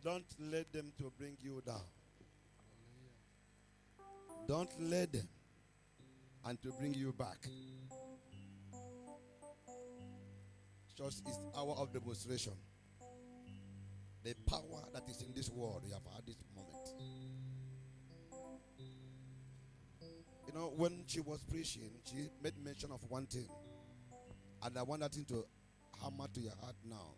Don't let them to bring you down. Don't let them and to bring you back. Church is hour of demonstration. The power that is in this world, you have had this moment. You know, when she was preaching, she made mention of one thing. And I want that thing to hammer to your heart now.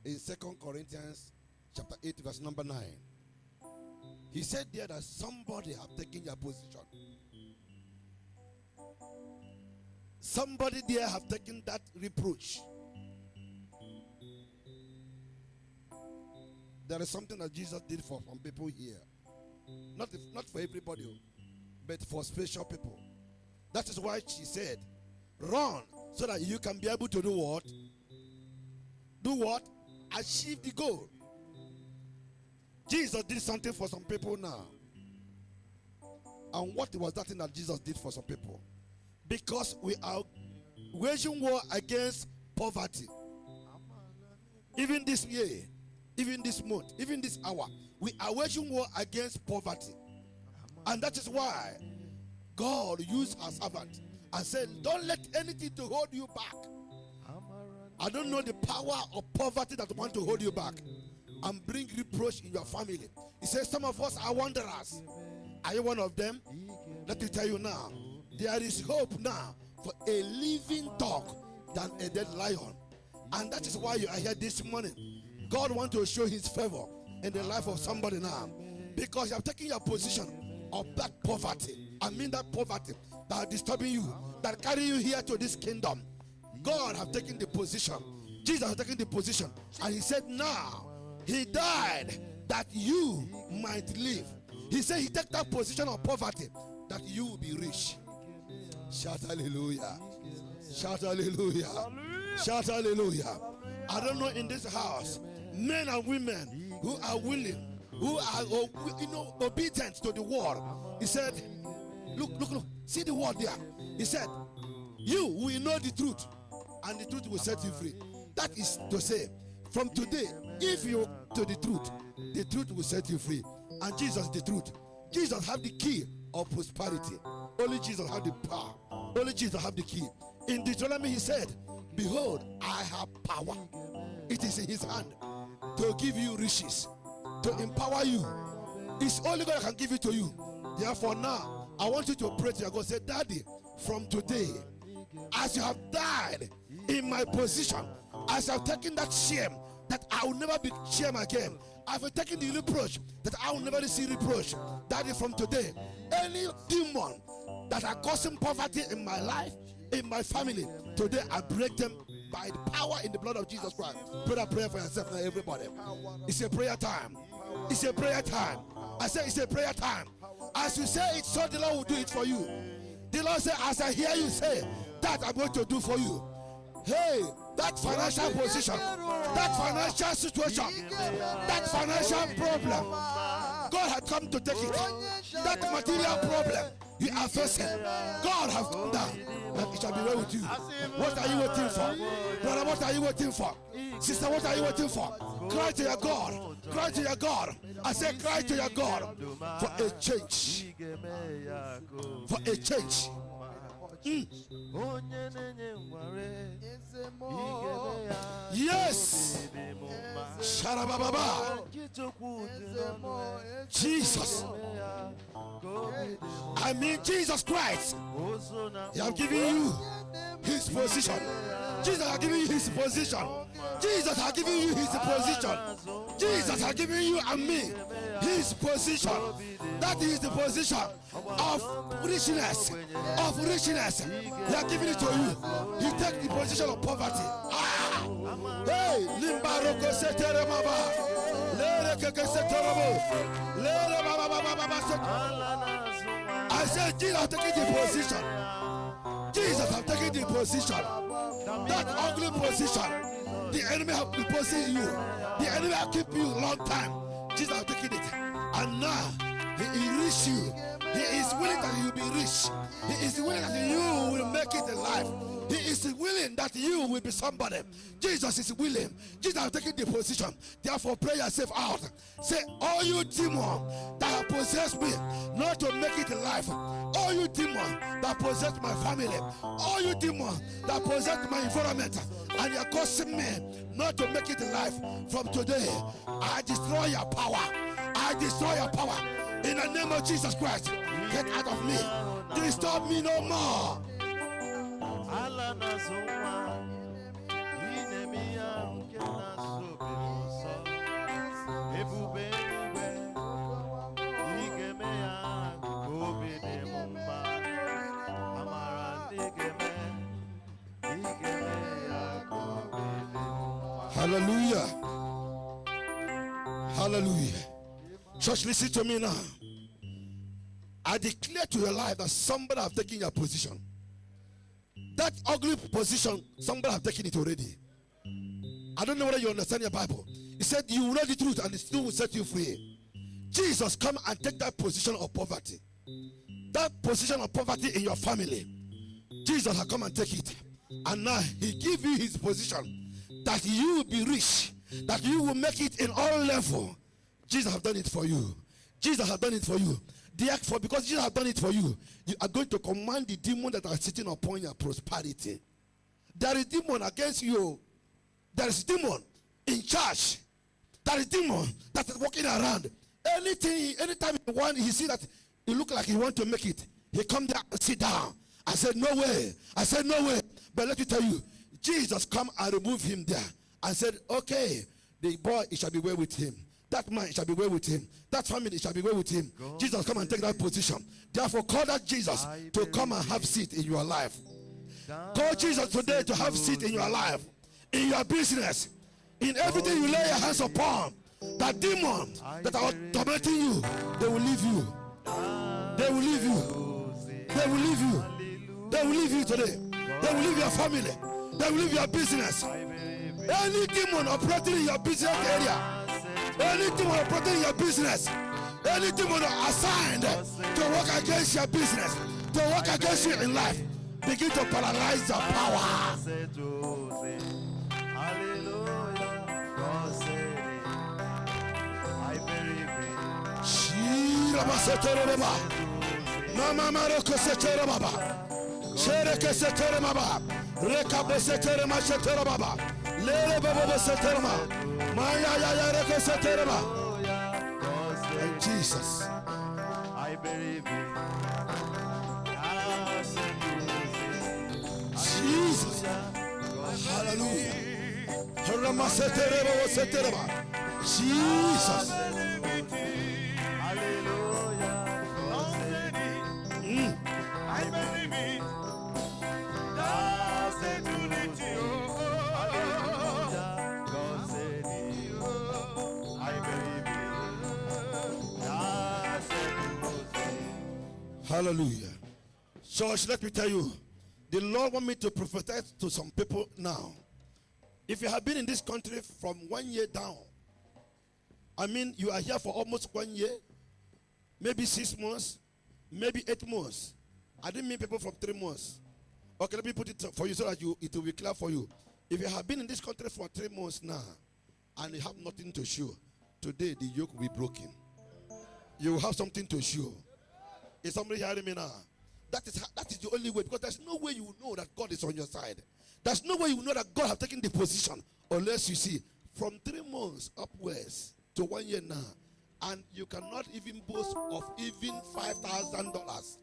In 2 Corinthians chapter 8, verse number 9. He said there that somebody have taken your position. Somebody there have taken that reproach. There is something that Jesus did for some people here. Not for everybody, but for special people. That is why she said, run so that you can be able to do what? Do what? Achieve the goal. Jesus did something for some people now. And what was that thing that Jesus did for some people? Because we are waging war against poverty. Even this year, even this month, even this hour, we are waging war against poverty. And that is why God used our servant and said, don't let anything to hold you back. I don't know the power of poverty that want to hold you back and bring reproach in your family. He says some of us are wanderers. Are you one of them? Let me tell you now, there is hope now for a living dog than a dead lion. And that is why you are here this morning. God wants to show his favor in the life of somebody now, because you have taken your position of that poverty. I mean that poverty that is disturbing you, that carry you here to this kingdom. God has taken the position. Jesus has taken the position. And he said now, he died that you might live. He said he took that position of poverty that you will be rich. Shout hallelujah. Shout hallelujah. Shout hallelujah. I don't know in this house, men and women who are willing, who are obedient to the word. He said, look, see the word there. He said, you will know the truth, and the truth will set you free. That is to say, from today, if you to the truth will set you free. And Jesus is the truth. Jesus have the key of prosperity. Only Jesus have the power. Only Jesus have the key. In Deuteronomy he said, behold, I have power. It is in his hand to give you riches, to empower you. It's only God that can give it to you. Therefore now, I want you to pray to your God. Say, Daddy, from today, as you have died in my position, as I've taken that shame, that I will never be shame again, I've taken the reproach, that I will never receive reproach. Daddy, from today, any demon that are causing poverty in my life, in my family, today I break them by the power in the blood of Jesus Christ. Pray that prayer for yourself now, everybody. It's a prayer time. It's a prayer time. I say it's a prayer time. As you say it, so the Lord will do it for you. The Lord said, as I hear you say, that I'm going to do for you. Hey, that financial position, that financial situation, that financial problem, God has come to take it. That material problem you are facing, God has come down. That it shall be well with you. What are you waiting for? Brother, what are you waiting for? Sister, what are you waiting for? Cry to your God. Cry to your God. I say cry to your God for a change. For a change. Yes. Sharababa. Jesus. I mean Jesus Christ. He has given you his position. Jesus has given you his position. Jesus has given you his position. Jesus has given you and me his position. That is the position of richness. Of richness. He has given it to you. He takes the position of poverty. Ah! Hey! Limbaroko setere maba. Lere keke setere I said Jesus has taken the position. Jesus has taken the position. That ugly position. The enemy has been possessing you. The enemy has kept you a long time. Jesus has taken it. And now he enriched you He is willing that you will be rich. He is willing that you will make it in life. He is willing that you will be somebody. Jesus is willing. Jesus has taken the position. Therefore, pray yourself out. Say, all you demons that have possessed me not to make it in life, all you demons that possess my family, all you demons that possess my environment, and you're causing me not to make it in life, from today, I destroy your power. I destroy your power. In the name of Jesus Christ, get out of me. Disturb me no more. Hallelujah. Hallelujah. Church, listen to me now. I declare to your life that somebody have taken your position. That ugly position, somebody have taken it already. I don't know whether you understand your Bible. He said you will know the truth and the truth will set you free. Jesus, come and take that position of poverty. That position of poverty in your family. Jesus has come and take it. And now he give you his position. That you will be rich. That you will make it in all levels. Jesus has done it for you. Jesus has done it for you. Therefore, because Jesus has done it for you, you are going to command the demon that are sitting upon your prosperity. There is demon against you. There is demon in charge. There is demon that is walking around. Anytime he see that he look like he want to make it, he come there and sit down. I said, no way. I said, no way. But let me tell you, Jesus come and remove him there. I said, okay, the boy, it shall be well with him. That man, it shall be well with him. That family, it shall be well with him. Jesus, come and take that position. Therefore, call that Jesus to come and have seat in your life. Call Jesus today to have seat in your life, in your business, in everything you lay your hands upon. That demon that are tormenting you, they will leave you. They will leave you. They will leave you. They will leave you today. They will leave your family. They will leave your business. Any demon operating in your business area, any demon operating in your business, any demon assigned to work against your business, to work against you in life, begin to paralyze the power. Mama Maroko Setera Baba, Shereke Setera Baba, Rekabo Setera Machetera Baba, Lele Baba Setera, Maya Yareko Setera Baba. And Jesus, I believe Jesus, hallelujah. Rama Setera Baba Setera Baba, Jesus. I believe it. Hallelujah. Church, let me tell you, the Lord wants me to prophesy to some people now. If you have been in this country from 1 year down, I mean, you are here for almost 1 year, maybe 6 months, maybe 8 months. I didn't mean people from 3 months. Okay, let me put it for you so that it will be clear for you. If you have been in this country for 3 months now and you have nothing to show, today the yoke will be broken. You will have something to show. Is somebody hearing me now? That is the only way, because there's no way you will know that God is on your side. There's no way you will know that God has taken the position unless you see from 3 months upwards to 1 year now, and you cannot even boast of even $5,000.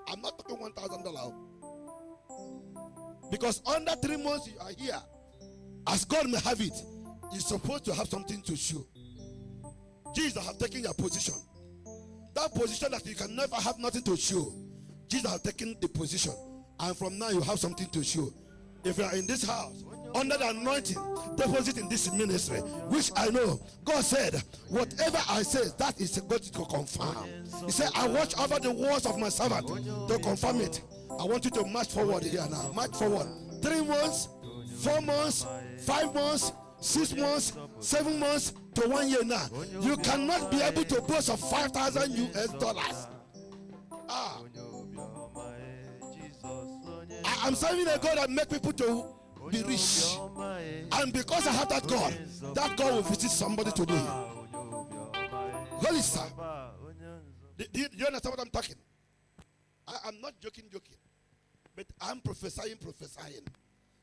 I'm not talking $1,000. Because under 3 months you are here, as God may have it, you're supposed to have something to show. Jesus has taken your position. That position that you can never have nothing to show, Jesus has taken the position. And from now you have something to show. If you are in this house, under the anointing, deposit in this ministry, which I know, God said, whatever I say, that is God to confirm. He said, I watch over the words of my servant to confirm it. I want you to march forward here now. March forward. 3 months, 4 months, 5 months, 6 months, 7 months to 1 year now. You cannot be able to boast of $5,000 US. I'm serving a God that make people to be rich. And because I have that God will visit somebody today. Holy sir. Do you understand what I'm talking? I'm not joking. But I'm prophesying.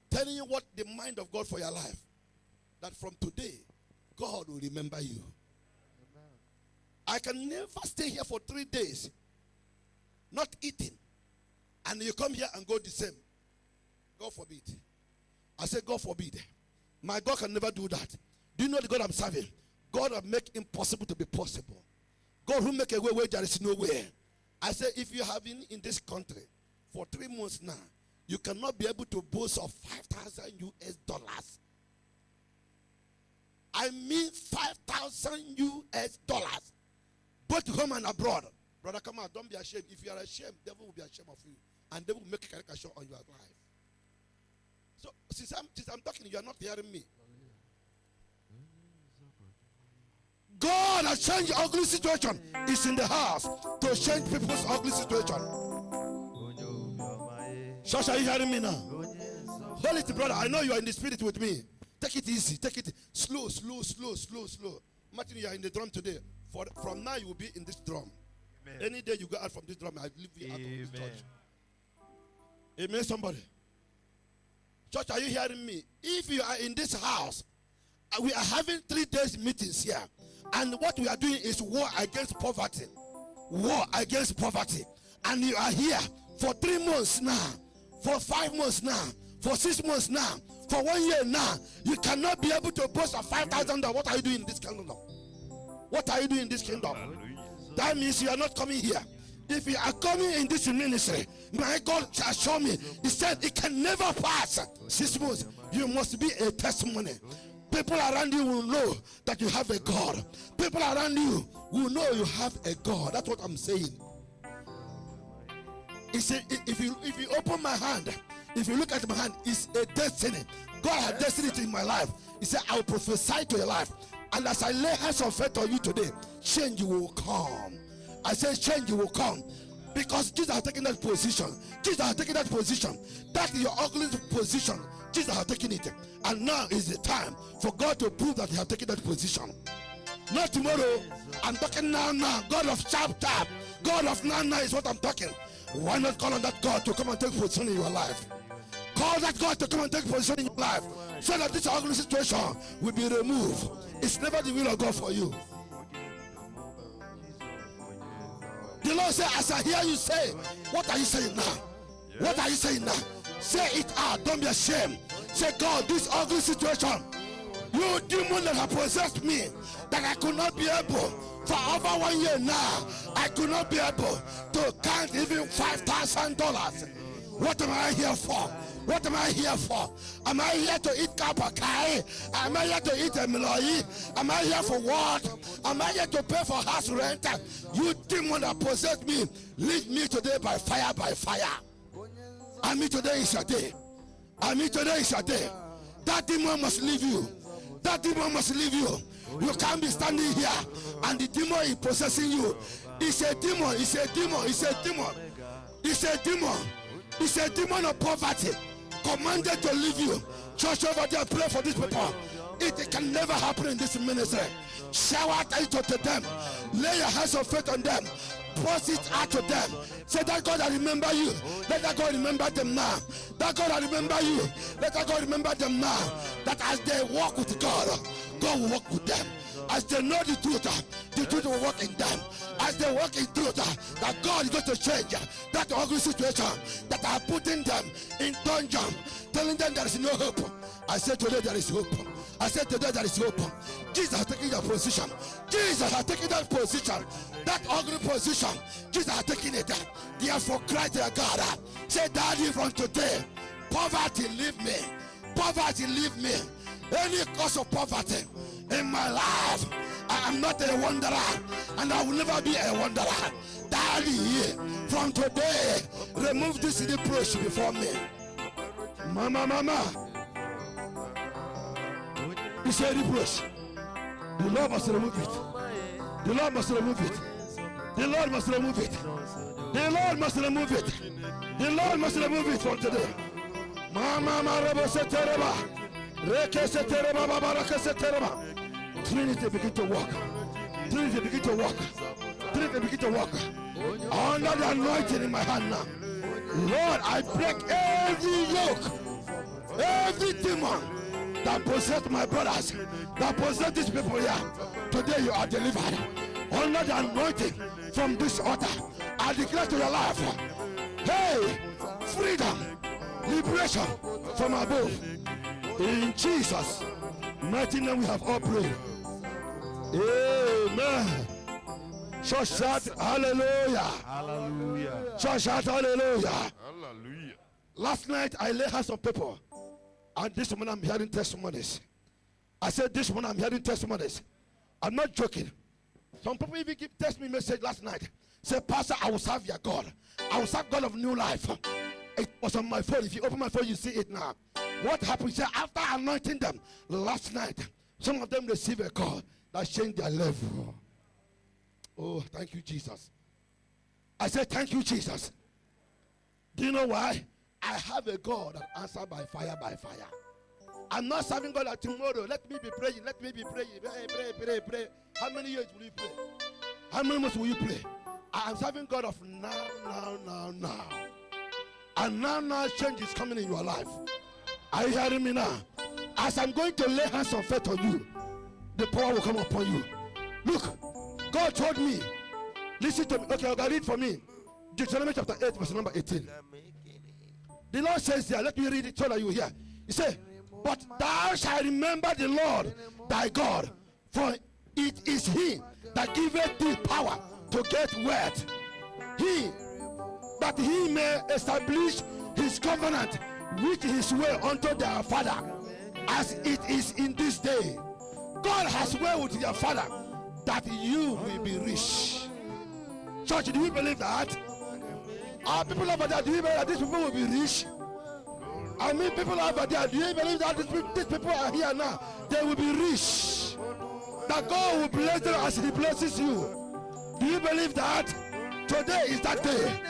Telling you what the mind of God for your life. That from today, God will remember you. I can never stay here for 3 days, not eating. And you come here and go the same. God forbid. I say, God forbid. My God can never do that. Do you know the God I'm serving? God will make impossible to be possible. God who make a way where there is no way. I say, if you have been in this country for 3 months now, you cannot be able to boast of $5,000 US. I mean $5,000 US, both home and abroad. Brother, come on, don't be ashamed. If you are ashamed, devil will be ashamed of you, and devil will make a caricature on your life. So, since I'm talking, you are not hearing me. God has changed ugly situation. It's in the house to change people's ugly situation. Church, are you hearing me now? Holy brother, I know you are in the spirit with me. Take it easy. Take it slow. Martin, you are in the drum today. From now, you will be in this drum. Amen. Any day you go out from this drum, I leave you out of this church. Amen, somebody. Church, are you hearing me? If you are in this house, we are having 3 days meetings here. And what we are doing is war against poverty. War against poverty. And you are here for 3 months now. For 5 months now. For 6 months now. For 1 year now. You cannot be able to boast of $5,000. What are you doing in this kingdom? What are you doing in this kingdom? That means you are not coming here. If you are coming in this ministry, my God shall show me. He said it can never pass 6 months. You must be a testimony. People around you will know that you have a God. People around you will know you have a God. That's what I'm saying. He said, if you open my hand, if you look at my hand, it's a destiny. God has destiny in my life. He said, I will prophesy to your life. And as I lay hands of faith on you today, change will come. I say change will come. Because Jesus has taken that position. Jesus has taken that position. That is your ugly position. Jesus has taken it. And now is the time for God to prove that he has taken that position. Not tomorrow. I'm talking now. God of sharp. God of now is what I'm talking. Why not call on that God to come and take position in your life? Call that God to come and take position in your life, so that this ugly situation will be removed. It's never the will of God for you. The Lord said, as I hear you say, what are you saying now? What are you saying now? Say it out. Don't be ashamed. Say, God, this ugly situation, you demon that have possessed me, that I could not be able, for over 1 year now, I could not be able to count even $5,000. What am I here for? What am I here for? Am I here to eat kapakai? Am I here to eat a meloi? Am I here for what? Am I here to pay for house rent? You demon that possessed me, lead me today by fire, by fire. I mean today is your day. I mean today is your day. That demon must leave you. That demon must leave you. You can't be standing here and the demon is possessing you. It's a demon. It's a demon. It's a demon. It's a demon. It's a demon of poverty. Commanded to leave you. Church over there, pray for these people. It can never happen in this ministry. Shower it to them. Lay your hands of faith on them. Post it out to them. Say that God will remember you. Let that God remember them now. That God will remember you. Let that God remember them now. That as they walk with God, God will walk with them. As they know the truth will work in them. As they walk in truth, that God is going to change that ugly situation that are putting them in dungeon, telling them there is no hope. I said today there is hope. I said today there is hope. Jesus has taken that position. Jesus has taken that position. That ugly position. Jesus has taken it. Therefore, cry to your God. Say, Daddy, from today, poverty leave me. Poverty leave me. Any cause of poverty in my life, I am not a wanderer, and I will never be a wanderer. Daddy, from today, remove this reproach before me. Mama. It's a reproach. The Lord must remove it. The Lord must remove it. The Lord must remove it. The Lord must remove it. The Lord must remove it from today. Mama marabo setereba. Reke setereba babaraka setereba. Trinity begin to walk. Trinity begin to walk. Trinity begin to walk. Under the anointing in my hand now. Lord, I break every yoke, every demon that possess my brothers, that possess these people here. Today you are delivered. Under the anointing from this altar, I declare to your life, hey, freedom, liberation from above. In Jesus' mighty name we have all prayed. Amen. Church shout hallelujah. Hallelujah. Church shout hallelujah. Hallelujah. Last night I lay hands on people, and this morning I'm hearing testimonies. I said this morning I'm hearing testimonies. I'm not joking. Some people even text me message last night. Say, Pastor, I will serve your God. I will serve God of new life. It was on my phone. If you open my phone, you see it now. What happened? Say, after anointing them last night, some of them received a call that changed their level. Oh, thank you, Jesus. I said, thank you, Jesus. Do you know why? I have a God that answers by fire, by fire. I'm not serving God like tomorrow. Let me be praying. Let me be praying. Pray. How many years will you pray? How many months will you pray? I am serving God of now. And now change is coming in your life. Are you hearing me now? As I'm going to lay hands of faith on you, the power will come upon you. Look, God told me, listen to me. Okay, I'll read for me. Deuteronomy chapter 8, verse number 18. The Lord says there, let me read it so that you hear. He said, but thou shalt remember the Lord thy God, for it is he that giveth thee power to get wealth. He, that he may establish his covenant, which he sware unto their father, as it is in this day. God has swear with your father that you will be rich. Church, do you believe that? Our people over there, do you believe that these people will be rich? I mean, people over there, do you believe that these people are here now? They will be rich. That God will bless them as he blesses you. Do you believe that? Today is that day.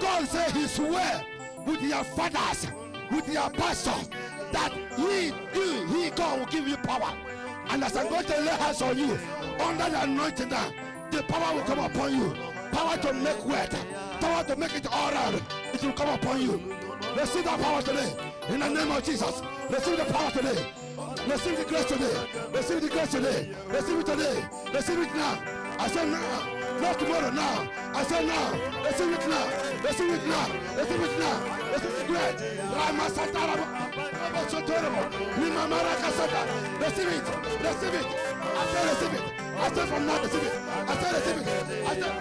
God said he swear with your fathers, with your pastors, that he, God will give you power. And as I'm going to lay hands on you, under the anointing now, the power will come upon you. Power to make wealth, power to make it all around. It will come upon you. Receive that power today. In the name of Jesus. Receive the power today. Receive the grace today. Receive the grace today. Receive it today. Receive it now. I said now. Not tomorrow, now. I said now. Receive it now. Receive it now. Receive it now. Receive the grace. Receive it. Receive it. I said receive it. I said from now receive it. I said receive it. I said